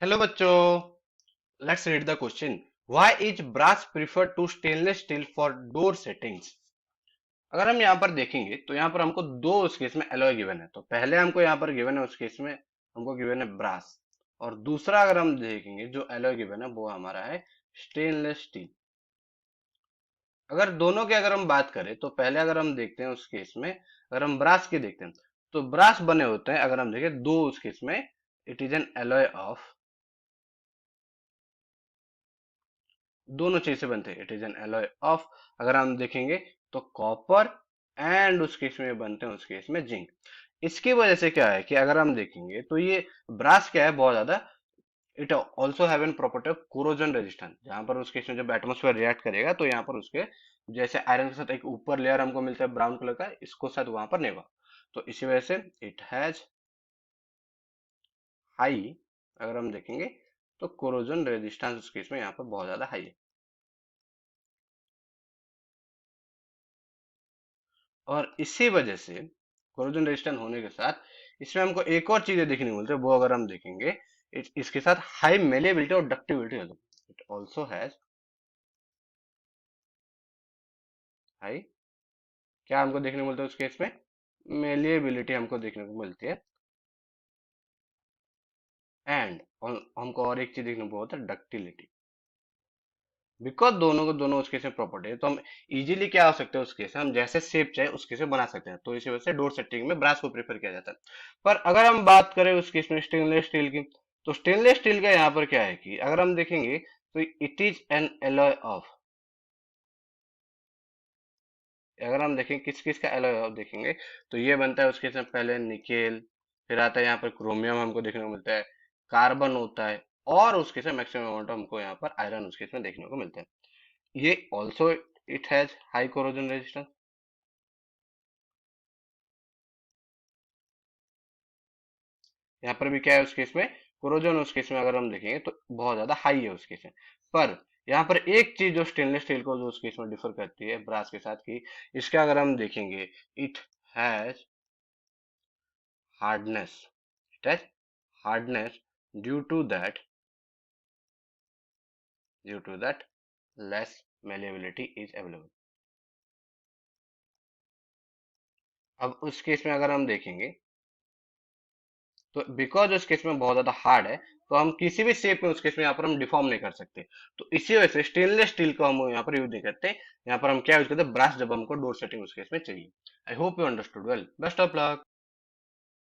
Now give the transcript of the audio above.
Hello बच्चों, let's read the question. Why is brass prefer to stainless steel for door settings. अगर हम यहाँ पर देखेंगे तो यहाँ पर हमको दो उस केस में एलॉय गिवन है। तो पहले हमको यहाँ पर गिवन है, उस केस में हमको गिवन है ब्रास, और दूसरा अगर हम देखेंगे जो एलॉय गिवन है वो हमारा है स्टेनलेस स्टील। अगर दोनों की अगर हम बात करें तो पहले अगर हम देखते हैं उस केस में, अगर हम ब्रास की देखते हैं तो ब्रास बने होते हैं, अगर हम देखें दो उस केस में, it is an alloy of, दोनों चीज से बनते हैं, it is an alloy of, अगर हम देखेंगे तो कॉपर, एंड उस केस में बनते हैं उस केस में जिंक। इसकी वजह से क्या है कि अगर हम देखेंगे तो ये ब्रास क्या है बहुत ज्यादा, it also have an property of corrosion resistance. जहां पर उस केस में जब एटमोस्फेयर रिएक्ट करेगा तो यहाँ पर उसके जैसे आयरन के साथ एक ऊपर लेयर हमको मिलता है ब्राउन कलर का, इसको साथ वहां पर नहीं हुआ, तो इसी वजह से इट हैज हाई, अगर हम देखेंगे तो कोरोजन रेजिस्टेंस उस केस में यहाँ पर बहुत ज्यादा हाई है। और इसी वजह से कोरोजन रेजिस्टेंट होने के साथ इसमें हमको एक और चीजें देखने को मिलती है, वो अगर हम देखेंगे इसके साथ हाई मेलेबिलिटी और डक्टिविटी होती है। इट ऑल्सो हैज हाई, क्या हमको देखने को मिलता है उस केस में, मेलिएबिलिटी हमको देखने को मिलती है। एंड हमको और एक चीज देखने को होता है डक्टिलिटी। बिकॉज दोनों को दोनों उस केस में प्रॉपर्टी है, तो हम इजीली क्या हो सकते हैं उस केस में, हम जैसे शेप चाहे उस केस में बना सकते हैं। तो इसी वजह से डोर सेटिंग में ब्रास को प्रेफर किया जाता है। पर अगर हम बात करें उस केस में स्टेनलेस स्टील की, तो स्टेनलेस स्टील का यहाँ पर क्या है कि अगर हम देखेंगे तो it is an alloy of, अगर हम देखें किस किस का एलॉय ऑफ देखेंगे तो ये बनता है उस केस में पहले निकेल, फिर आता है यहाँ पर क्रोमियम हमको देखने को मिलता है, कार्बन होता है, और उस केस में मैक्सिमम अमाउंट हमको यहाँ पर आयरन उस केस में देखने को मिलता है। ये also it has high corrosion resistance. यहाँ पर भी क्या है उस केस में, कोरोजन उस केस में अगर हम देखेंगे तो बहुत ज्यादा हाई है उस केस में। पर यहाँ पर एक चीज जो स्टेनलेस स्टील को जो उस केस में डिफर करती है ब्रास के साथ की, इसका अगर हम देखेंगे it has hardness, it has hardness due to that, due to that less malleability is available. अब उस केस में अगर हम देखेंगे तो बिकॉज उस केस में बहुत ज्यादा हार्ड है, तो हम किसी भी शेप में उस केस में यहाँ पर हम डिफॉर्म नहीं कर सकते। तो इसी वजह से स्टेनलेस स्टील को हम यहाँ पर यूज नहीं करते, यहाँ पर हम क्या यूज करते हैं ब्रश, जब हमको डोर सेटिंग उस केस में चाहिए। I hope you understood well, best of luck.